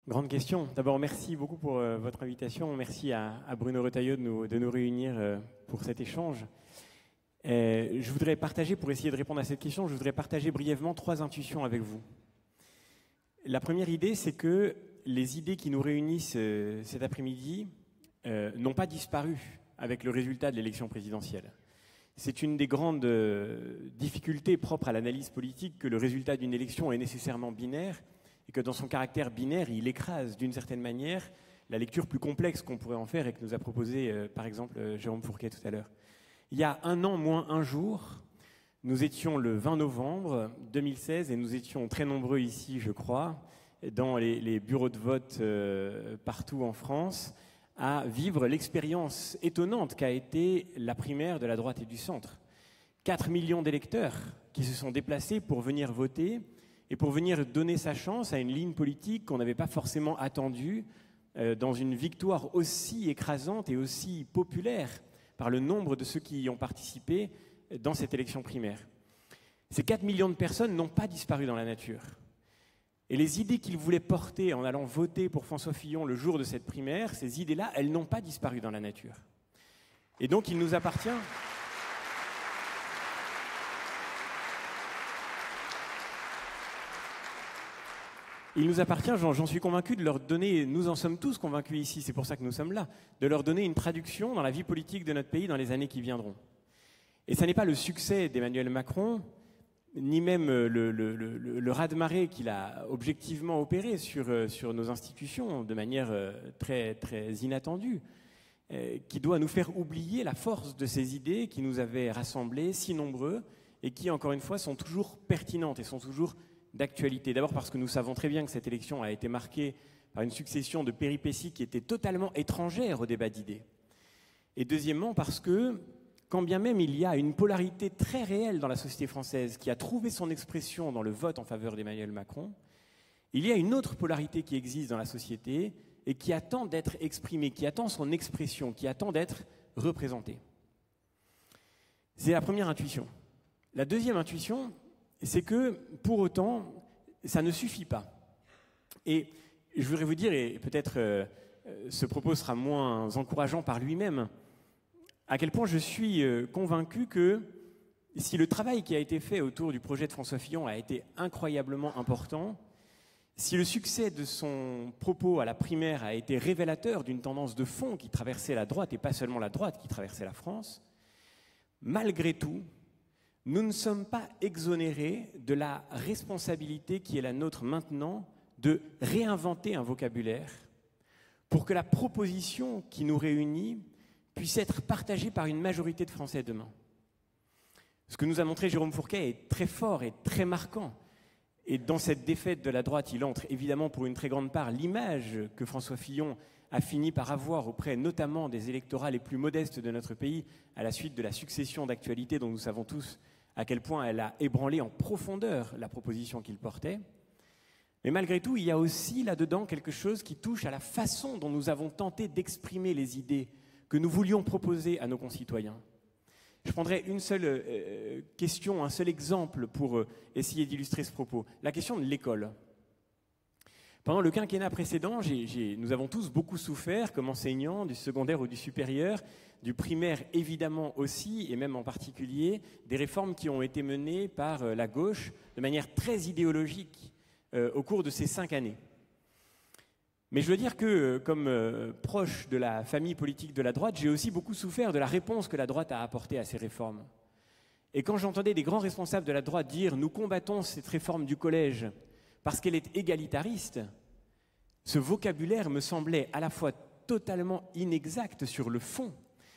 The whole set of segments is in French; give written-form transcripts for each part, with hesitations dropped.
Grande question. D'abord, merci beaucoup pour votre invitation. Merci à Bruno Retailleau de nous réunir pour cet échange. Je voudrais partager, pour essayer de répondre à cette question, je voudrais partager brièvement 3 intuitions avec vous. La première idée, c'est que les idées qui nous réunissent cet après-midi n'ont pas disparu avec le résultat de l'élection présidentielle. C'est une des grandes difficultés propres à l'analyse politique que le résultat d'une élection est nécessairement binaire et que dans son caractère binaire, il écrase d'une certaine manière la lecture plus complexe qu'on pourrait en faire et que nous a proposé par exemple Jérôme Fourquet tout à l'heure. Il y a 1 an moins 1 jour, nous étions le 20 novembre 2016 et nous étions très nombreux ici, je crois, dans les bureaux de vote partout en France, à vivre l'expérience étonnante qu'a été la primaire de la droite et du centre. 4 millions d'électeurs qui se sont déplacés pour venir voter et pour venir donner sa chance à une ligne politique qu'on n'avait pas forcément attendue dans une victoire aussi écrasante et aussi populaire par le nombre de ceux qui y ont participé dans cette élection primaire. Ces 4 millions de personnes n'ont pas disparu dans la nature. Et les idées qu'ils voulaient porter en allant voter pour François Fillon le jour de cette primaire, ces idées-là, elles n'ont pas disparu dans la nature. Et donc il nous appartient... Il nous appartient, j'en suis convaincu, de leur donner, nous en sommes tous convaincus ici, c'est pour ça que nous sommes là, de leur donner une traduction dans la vie politique de notre pays dans les années qui viendront. Et ça n'est pas le succès d'Emmanuel Macron, ni même le raz-de-marée qu'il a objectivement opéré sur nos institutions de manière très, très inattendue, qui doit nous faire oublier la force de ces idées qui nous avaient rassemblés si nombreux et qui, encore une fois, sont toujours pertinentes et sont toujours d'actualité. D'abord parce que nous savons très bien que cette élection a été marquée par une succession de péripéties qui étaient totalement étrangères au débat d'idées. Et deuxièmement parce que, quand bien même il y a une polarité très réelle dans la société française qui a trouvé son expression dans le vote en faveur d'Emmanuel Macron, il y a une autre polarité qui existe dans la société et qui attend d'être exprimée, qui attend son expression, qui attend d'être représentée. C'est la première intuition. La deuxième intuition, c'est que, pour autant, ça ne suffit pas. Et je voudrais vous dire, et peut-être ce propos sera moins encourageant par lui-même, à quel point je suis convaincu que si le travail qui a été fait autour du projet de François Fillon a été incroyablement important, si le succès de son propos à la primaire a été révélateur d'une tendance de fond qui traversait la droite, et pas seulement la droite qui traversait la France, malgré tout, nous ne sommes pas exonérés de la responsabilité qui est la nôtre maintenant de réinventer un vocabulaire pour que la proposition qui nous réunit puisse être partagée par une majorité de Français demain. Ce que nous a montré Jérôme Fourquet est très fort et très marquant. Et dans cette défaite de la droite, il entre évidemment pour une très grande part l'image que François Fillon a fini par avoir auprès notamment des électorats les plus modestes de notre pays à la suite de la succession d'actualités dont nous savons tous à quel point elle a ébranlé en profondeur la proposition qu'il portait. Mais malgré tout, il y a aussi là-dedans quelque chose qui touche à la façon dont nous avons tenté d'exprimer les idées que nous voulions proposer à nos concitoyens. Je prendrai une seule question, un seul exemple pour essayer d'illustrer ce propos. La question de l'école. Pendant le quinquennat précédent, nous avons tous beaucoup souffert, comme enseignants, du secondaire ou du supérieur, du primaire évidemment aussi, et même en particulier, des réformes qui ont été menées par la gauche de manière très idéologique au cours de ces 5 années. Mais je veux dire que, comme proche de la famille politique de la droite, j'ai aussi beaucoup souffert de la réponse que la droite a apportée à ces réformes. Et quand j'entendais des grands responsables de la droite dire « nous combattons cette réforme du collège », parce qu'elle est égalitariste, ce vocabulaire me semblait à la fois totalement inexact sur le fond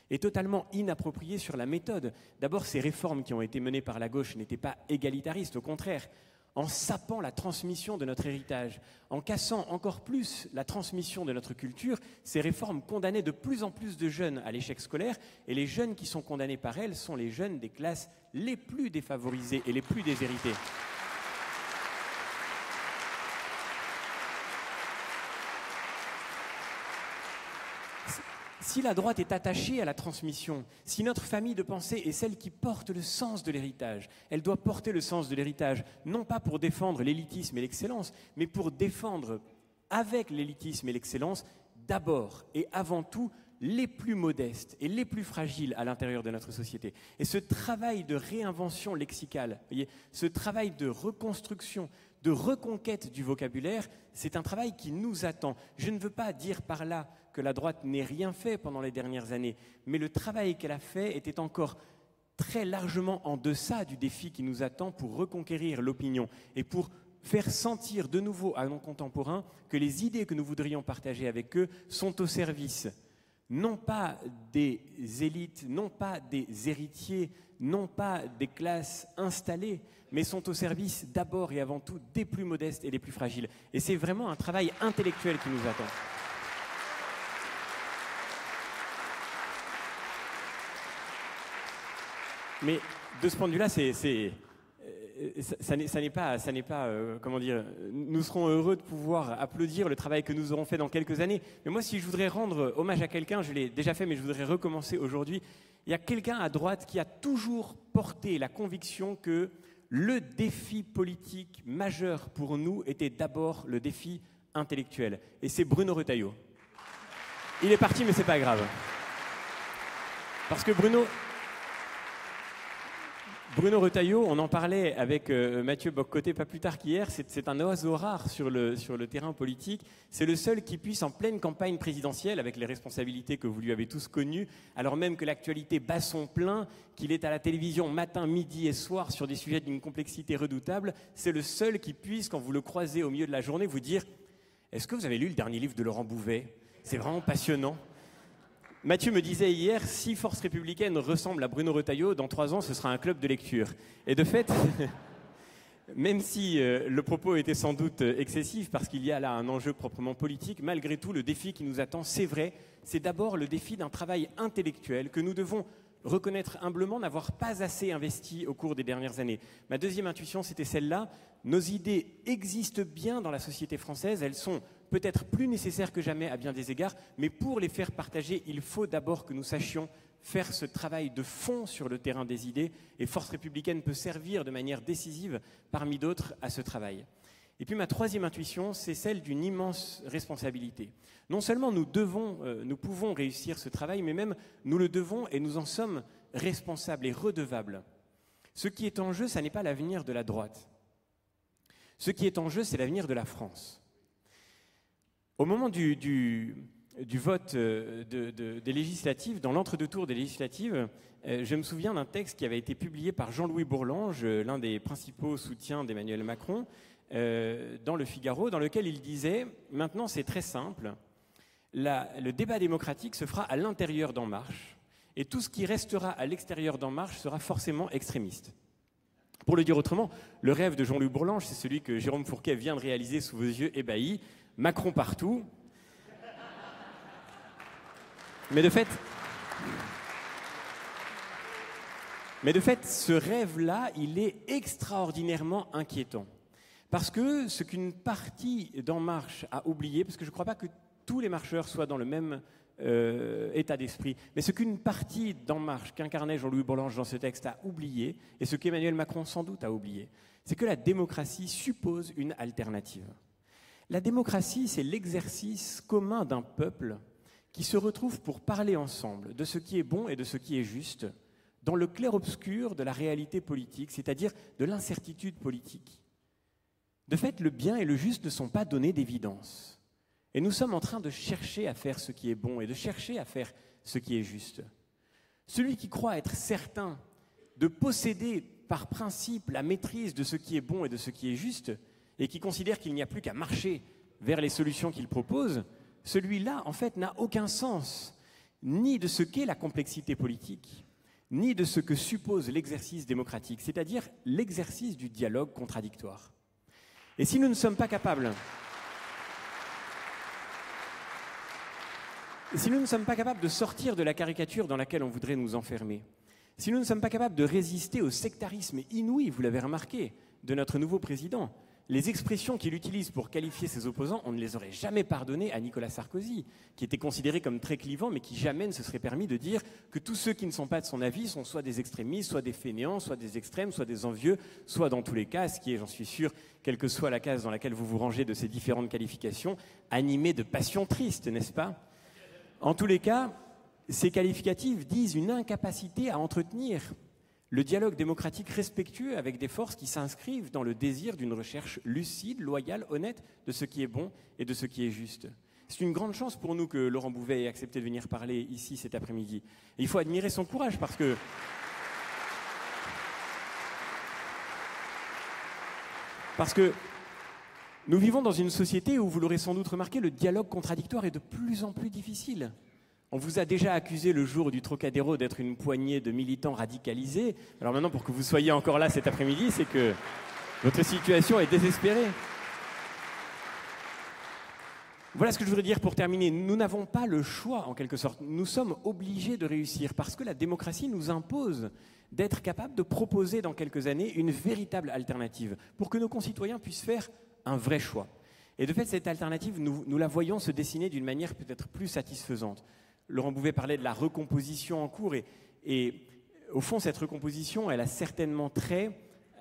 et totalement inapproprié sur la méthode. D'abord, ces réformes qui ont été menées par la gauche n'étaient pas égalitaristes, au contraire, en sapant la transmission de notre héritage, en cassant encore plus la transmission de notre culture, ces réformes condamnaient de plus en plus de jeunes à l'échec scolaire, et les jeunes qui sont condamnés par elles sont les jeunes des classes les plus défavorisées et les plus déshéritées. Si la droite est attachée à la transmission, si notre famille de pensée est celle qui porte le sens de l'héritage, elle doit porter le sens de l'héritage, non pas pour défendre l'élitisme et l'excellence, mais pour défendre avec l'élitisme et l'excellence, d'abord et avant tout, les plus modestes et les plus fragiles à l'intérieur de notre société. Et ce travail de réinvention lexicale, voyez, ce travail de reconstruction, de reconquête du vocabulaire, c'est un travail qui nous attend. Je ne veux pas dire par là que la droite n'ait rien fait pendant les dernières années, mais le travail qu'elle a fait était encore très largement en deçà du défi qui nous attend pour reconquérir l'opinion et pour faire sentir de nouveau à nos contemporains que les idées que nous voudrions partager avec eux sont au service non pas des élites, non pas des héritiers, non pas des classes installées, mais sont au service d'abord et avant tout des plus modestes et des plus fragiles. Et c'est vraiment un travail intellectuel qui nous attend. Mais de ce point de vue-là, ça n'est pas, comment dire, nous serons heureux de pouvoir applaudir le travail que nous aurons fait dans quelques années. Mais moi, si je voudrais rendre hommage à quelqu'un, je l'ai déjà fait, mais je voudrais recommencer aujourd'hui. Il y a quelqu'un à droite qui a toujours porté la conviction que le défi politique majeur pour nous était d'abord le défi intellectuel. Et c'est Bruno Retailleau. Il est parti, mais c'est pas grave. Parce que Bruno Retailleau, on en parlait avec Mathieu Boccoté pas plus tard qu'hier, c'est un oiseau rare sur le terrain politique. C'est le seul qui puisse, en pleine campagne présidentielle, avec les responsabilités que vous lui avez tous connues, alors même que l'actualité bat son plein, qu'il est à la télévision matin, midi et soir sur des sujets d'une complexité redoutable, c'est le seul qui puisse, quand vous le croisez au milieu de la journée, vous dire « Est-ce que vous avez lu le dernier livre de Laurent Bouvet ? C'est vraiment passionnant ». Mathieu me disait hier, si Force Républicaine ressemble à Bruno Retailleau, dans 3 ans, ce sera un club de lecture. Et de fait, même si le propos était sans doute excessif, parce qu'il y a là un enjeu proprement politique, malgré tout, le défi qui nous attend, c'est vrai, c'est d'abord le défi d'un travail intellectuel que nous devons reconnaître humblement n'avoir pas assez investi au cours des dernières années. Ma deuxième intuition, c'était celle-là. Nos idées existent bien dans la société française, elles sont peut-être plus nécessaires que jamais à bien des égards, mais pour les faire partager, il faut d'abord que nous sachions faire ce travail de fond sur le terrain des idées, et Force Républicaine peut servir de manière décisive, parmi d'autres, à ce travail. Et puis ma troisième intuition, c'est celle d'une immense responsabilité. Non seulement nous pouvons réussir ce travail, mais même nous le devons et nous en sommes responsables et redevables. Ce qui est en jeu, ça n'est pas l'avenir de la droite. Ce qui est en jeu, c'est l'avenir de la France. Au moment du vote des législatives, dans l'entre-deux-tours des législatives, je me souviens d'un texte qui avait été publié par Jean-Louis Bourlange, l'un des principaux soutiens d'Emmanuel Macron, dans Le Figaro, dans lequel il disait « Maintenant, c'est très simple, le débat démocratique se fera à l'intérieur d'En Marche, et tout ce qui restera à l'extérieur d'En Marche sera forcément extrémiste. » Pour le dire autrement, le rêve de Jean-Louis Bourlange, c'est celui que Jérôme Fourquet vient de réaliser sous vos yeux ébahis, Macron partout. Mais de fait, ce rêve-là, il est extraordinairement inquiétant. Parce que ce qu'une partie d'En Marche a oublié, parce que je ne crois pas que tous les marcheurs soient dans le même état d'esprit, mais ce qu'une partie d'En Marche, qu'incarnait Jean-Louis Bourlange dans ce texte, a oublié, et ce qu'Emmanuel Macron sans doute a oublié, c'est que la démocratie suppose une alternative. La démocratie, c'est l'exercice commun d'un peuple qui se retrouve pour parler ensemble de ce qui est bon et de ce qui est juste, dans le clair-obscur de la réalité politique, c'est-à-dire de l'incertitude politique. De fait, le bien et le juste ne sont pas donnés d'évidence. Et nous sommes en train de chercher à faire ce qui est bon et de chercher à faire ce qui est juste. Celui qui croit être certain de posséder par principe la maîtrise de ce qui est bon et de ce qui est juste, et qui considère qu'il n'y a plus qu'à marcher vers les solutions qu'il propose, celui-là, en fait, n'a aucun sens, ni de ce qu'est la complexité politique, ni de ce que suppose l'exercice démocratique, c'est-à-dire l'exercice du dialogue contradictoire. Et si nous ne sommes pas capables de sortir de la caricature dans laquelle on voudrait nous enfermer, si nous ne sommes pas capables de résister au sectarisme inouï, vous l'avez remarqué, de notre nouveau président, les expressions qu'il utilise pour qualifier ses opposants, on ne les aurait jamais pardonnées à Nicolas Sarkozy, qui était considéré comme très clivant, mais qui jamais ne se serait permis de dire que tous ceux qui ne sont pas de son avis sont soit des extrémistes, soit des fainéants, soit des extrêmes, soit des envieux, soit dans tous les cas, ce qui est, j'en suis sûr, quelle que soit la case dans laquelle vous vous rangez de ces différentes qualifications, animé de passion triste, n'est-ce pas? En tous les cas, ces qualificatifs disent une incapacité à entretenir le dialogue démocratique respectueux avec des forces qui s'inscrivent dans le désir d'une recherche lucide, loyale, honnête de ce qui est bon et de ce qui est juste. C'est une grande chance pour nous que Laurent Bouvet ait accepté de venir parler ici cet après-midi. Et il faut admirer son courage parce que nous vivons dans une société où, vous l'aurez sans doute remarqué, le dialogue contradictoire est de plus en plus difficile. On vous a déjà accusé le jour du Trocadéro d'être une poignée de militants radicalisés. Alors maintenant, pour que vous soyez encore là cet après-midi, c'est que votre situation est désespérée. Voilà ce que je voudrais dire pour terminer. Nous n'avons pas le choix, en quelque sorte. Nous sommes obligés de réussir parce que la démocratie nous impose d'être capables de proposer dans quelques années une véritable alternative pour que nos concitoyens puissent faire un vrai choix. Et de fait, cette alternative, nous la voyons se dessiner d'une manière peut-être plus satisfaisante. Laurent Bouvet parlait de la recomposition en cours et au fond, cette recomposition, elle a certainement trait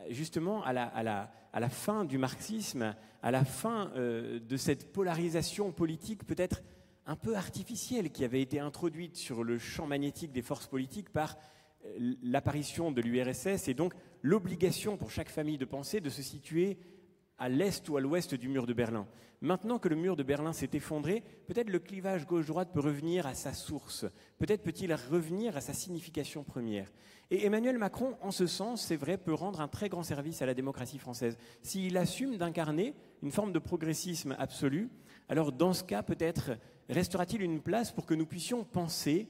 justement à la fin du marxisme, à la fin de cette polarisation politique peut-être un peu artificielle qui avait été introduite sur le champ magnétique des forces politiques par l'apparition de l'URSS et donc l'obligation pour chaque famille de pensée de se situer à l'est ou à l'ouest du mur de Berlin. Maintenant que le mur de Berlin s'est effondré, peut-être le clivage gauche-droite peut revenir à sa source. Peut-être peut-il revenir à sa signification première. Et Emmanuel Macron, en ce sens, c'est vrai, peut rendre un très grand service à la démocratie française. S'il assume d'incarner une forme de progressisme absolu, alors dans ce cas, peut-être restera-t-il une place pour que nous puissions penser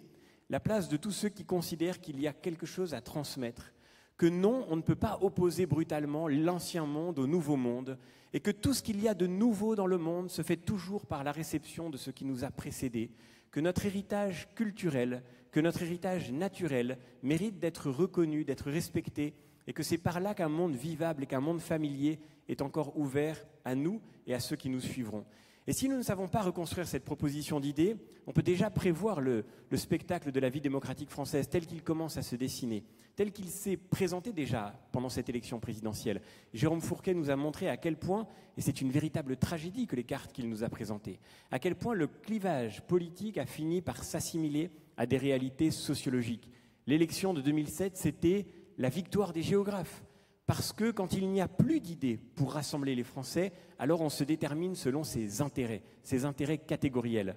la place de tous ceux qui considèrent qu'il y a quelque chose à transmettre, que non, on ne peut pas opposer brutalement l'ancien monde au nouveau monde, et que tout ce qu'il y a de nouveau dans le monde se fait toujours par la réception de ce qui nous a précédés, que notre héritage culturel, que notre héritage naturel mérite d'être reconnu, d'être respecté, et que c'est par là qu'un monde vivable et qu'un monde familier est encore ouvert à nous et à ceux qui nous suivront. Et si nous ne savons pas reconstruire cette proposition d'idées, on peut déjà prévoir le spectacle de la vie démocratique française tel qu'il commence à se dessiner, tel qu'il s'est présenté déjà pendant cette élection présidentielle. Jérôme Fourquet nous a montré à quel point, et c'est une véritable tragédie que les cartes qu'il nous a présentées, à quel point le clivage politique a fini par s'assimiler à des réalités sociologiques. L'élection de 2007, c'était la victoire des géographes. Parce que quand il n'y a plus d'idées pour rassembler les Français, alors on se détermine selon ses intérêts catégoriels.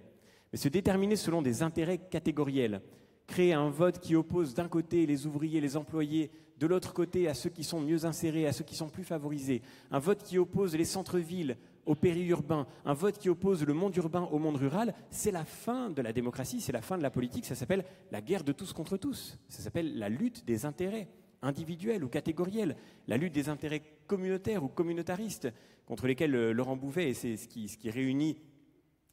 Mais se déterminer selon des intérêts catégoriels, créer un vote qui oppose d'un côté les ouvriers, les employés, de l'autre côté à ceux qui sont mieux insérés, à ceux qui sont plus favorisés, un vote qui oppose les centres-villes au périurbain, un vote qui oppose le monde urbain au monde rural, c'est la fin de la démocratie, c'est la fin de la politique, ça s'appelle la guerre de tous contre tous, ça s'appelle la lutte des intérêts individuels ou catégoriels, la lutte des intérêts communautaires ou communautaristes contre lesquels Laurent Bouvet, et c'est ce qui réunit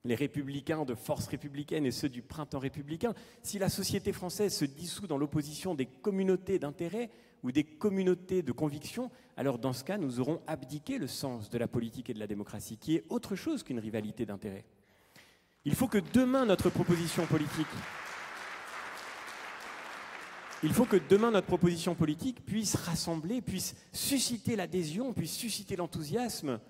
les républicains de force républicaine et ceux du printemps républicain, si la société française se dissout dans l'opposition des communautés d'intérêts ou des communautés de conviction, alors dans ce cas, nous aurons abdiqué le sens de la politique et de la démocratie, qui est autre chose qu'une rivalité d'intérêts. Il faut que demain, notre proposition politique puisse rassembler, puisse susciter l'adhésion, puisse susciter l'enthousiasme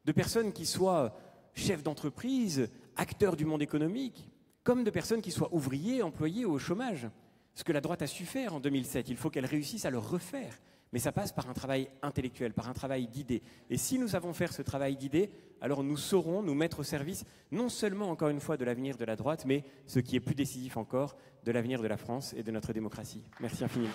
de personnes qui soient chefs d'entreprise, acteurs du monde économique, comme de personnes qui soient ouvriers, employés ou au chômage. Ce que la droite a su faire en 2007, il faut qu'elle réussisse à le refaire. Mais ça passe par un travail intellectuel, par un travail d'idées. Et si nous savons faire ce travail d'idées, alors nous saurons nous mettre au service, non seulement, encore une fois, de l'avenir de la droite, mais, ce qui est plus décisif encore, de l'avenir de la France et de notre démocratie. Merci infiniment.